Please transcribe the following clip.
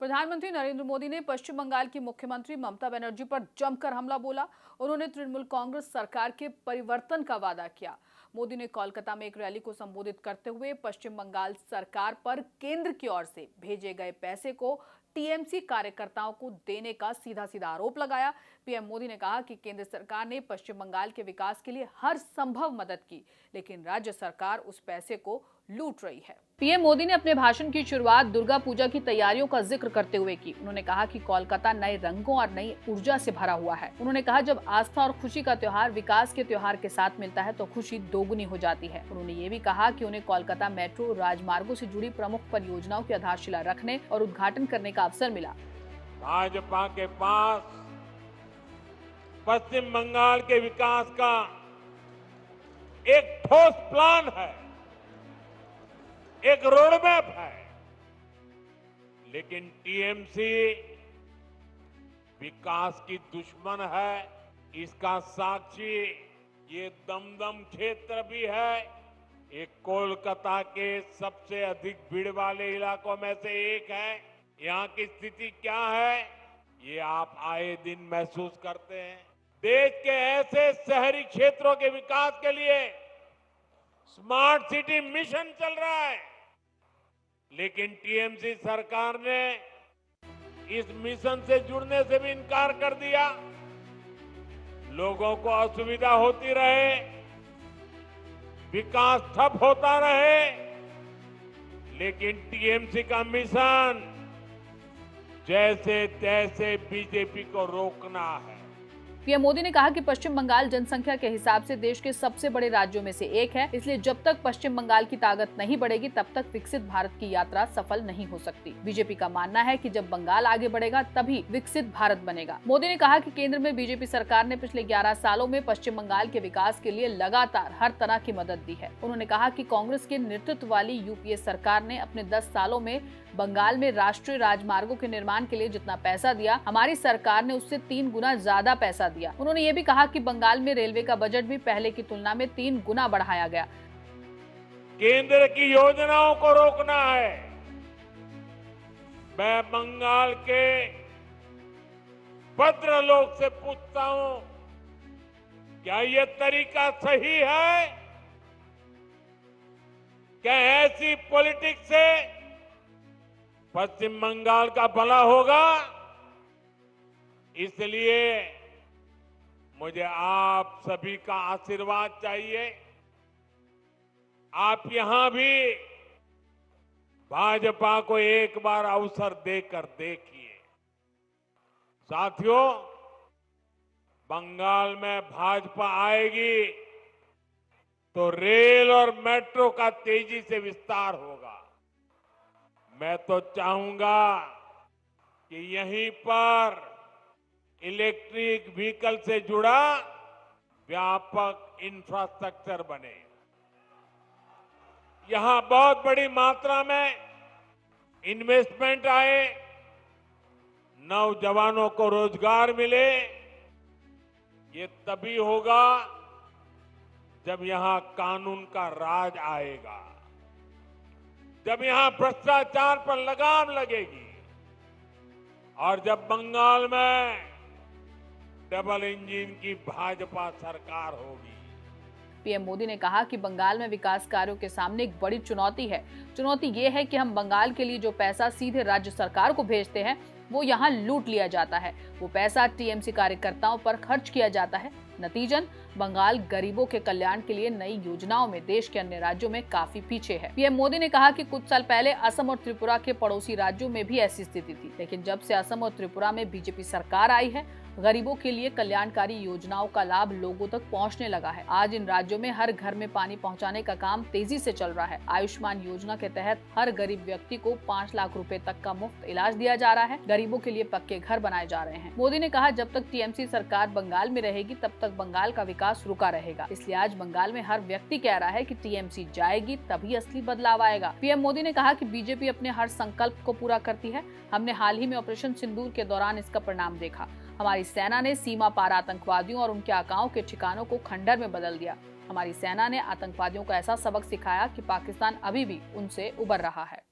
प्रधानमंत्री नरेंद्र मोदी ने पश्चिम बंगाल की मुख्यमंत्री ममता बनर्जी पर जमकर हमला बोला। उन्होंने तृणमूल कांग्रेस सरकार के परिवर्तन का वादा किया। मोदी ने कोलकाता में एक रैली को संबोधित करते हुए पश्चिम बंगाल सरकार पर केंद्र की ओर से भेजे गए पैसे को टीएमसी कार्यकर्ताओं को देने का सीधा सीधा आरोप लगाया। पीएम मोदी ने कहा कि केंद्र सरकार ने पश्चिम बंगाल के विकास के लिए हर संभव मदद की, लेकिन राज्य सरकार उस पैसे को लूट रही है। पीएम मोदी ने अपने भाषण की शुरुआत दुर्गा पूजा की तैयारियों का जिक्र करते हुए की। उन्होंने कहा कि कोलकाता नए रंगों और नई ऊर्जा से भरा हुआ है। उन्होंने कहा, जब आस्था और खुशी का त्योहार विकास के त्योहार के साथ मिलता है तो खुशी दोगुनी हो जाती है। उन्होंने ये भी कहा कि उन्हें कोलकाता मेट्रो राजमार्गों से जुड़ी प्रमुख परियोजनाओं की आधारशिला रखने और उद्घाटन करने का अवसर मिला। भाजपा के पास पश्चिम बंगाल के विकास का एक ठोस प्लान है, एक रोडमैप है, लेकिन टीएमसी विकास की दुश्मन है। इसका साक्षी ये दमदम क्षेत्र भी है। ये कोलकाता के सबसे अधिक भीड़ वाले इलाकों में से एक है। यहाँ की स्थिति क्या है, ये आप आए दिन महसूस करते हैं। देश के ऐसे शहरी क्षेत्रों के विकास के लिए स्मार्ट सिटी मिशन चल रहा है, लेकिन टीएमसी सरकार ने इस मिशन से जुड़ने से भी इनकार कर दिया। लोगों को असुविधा होती रहे, विकास ठप होता रहे, लेकिन टीएमसी का मिशन जैसे तैसे बीजेपी को रोकना है। पीएम मोदी ने कहा कि पश्चिम बंगाल जनसंख्या के हिसाब से देश के सबसे बड़े राज्यों में से एक है, इसलिए जब तक पश्चिम बंगाल की ताकत नहीं बढ़ेगी तब तक विकसित भारत की यात्रा सफल नहीं हो सकती। बीजेपी का मानना है कि जब बंगाल आगे बढ़ेगा तभी विकसित भारत बनेगा। मोदी ने कहा कि केंद्र में बीजेपी सरकार ने पिछले 11 सालों में पश्चिम बंगाल के विकास के लिए लगातार हर तरह की मदद दी है। उन्होंने कहा कि कांग्रेस के नेतृत्व वाली यूपीए सरकार ने अपने 10 सालों में बंगाल में राष्ट्रीय राजमार्गों के निर्माण के लिए जितना पैसा दिया, हमारी सरकार ने उससे 3 गुना ज्यादा पैसा दिया। उन्होंने ये भी कहा कि बंगाल में रेलवे का बजट भी पहले की तुलना में 3 गुना बढ़ाया गया। केंद्र की योजनाओं को रोकना है। मैं बंगाल के भद्र लोग से पूछता हूं, क्या ये तरीका सही है? क्या ऐसी पॉलिटिक्स से पश्चिम बंगाल का भला होगा? इसलिए मुझे आप सभी का आशीर्वाद चाहिए। आप यहां भी भाजपा को एक बार अवसर देकर देखिए। साथियों, बंगाल में भाजपा आएगी तो रेल और मेट्रो का तेजी से विस्तार होगा। मैं तो चाहूंगा कि यहीं पर इलेक्ट्रिक व्हीकल से जुड़ा व्यापक इंफ्रास्ट्रक्चर बने। यहां बहुत बड़ी मात्रा में इन्वेस्टमेंट आए, नौजवानों को रोजगार मिले। ये तभी होगा जब यहां कानून का राज आएगा, जब यहां भ्रष्टाचार पर लगाम लगेगी और जब बंगाल में डबल इंजन की भाजपा सरकार होगी। पीएम मोदी ने कहा कि बंगाल में विकास कार्यों के सामने एक बड़ी चुनौती है। चुनौती ये है कि हम बंगाल के लिए जो पैसा सीधे राज्य सरकार को भेजते हैं वो यहाँ लूट लिया जाता है। वो पैसा टीएमसी कार्यकर्ताओं पर खर्च किया जाता है। नतीजन बंगाल गरीबों के कल्याण के लिए नई योजनाओं में देश के अन्य राज्यों में काफी पीछे है। पीएम मोदी ने कहा कि कुछ साल पहले असम और त्रिपुरा के पड़ोसी राज्यों में भी ऐसी स्थिति थी, लेकिन जब से असम और त्रिपुरा में बीजेपी सरकार आई है, गरीबों के लिए कल्याणकारी योजनाओं का लाभ लोगों तक पहुंचने लगा है। आज इन राज्यों में हर घर में पानी पहुंचाने का काम तेजी से चल रहा है। आयुष्मान योजना के तहत हर गरीब व्यक्ति को 5 लाख रुपए तक का मुफ्त इलाज दिया जा रहा है। गरीबों के लिए पक्के घर बनाए जा रहे हैं। मोदी ने कहा, जब तक टीएमसी सरकार बंगाल में रहेगी तब तक बंगाल का विकास रुका रहेगा। इसलिए आज बंगाल में हर व्यक्ति कह रहा है कि टीएमसी जाएगी तभी असली बदलाव आएगा। पीएम मोदी ने कहा कि बीजेपी अपने हर संकल्प को पूरा करती है। हमने हाल ही में ऑपरेशन सिंदूर के दौरान इसका परिणाम देखा। हमारी सेना ने सीमा पार आतंकवादियों और उनके आकाओं के ठिकानों को खंडर में बदल दिया। हमारी सेना ने आतंकवादियों को ऐसा सबक सिखाया कि पाकिस्तान अभी भी उनसे उबर रहा है।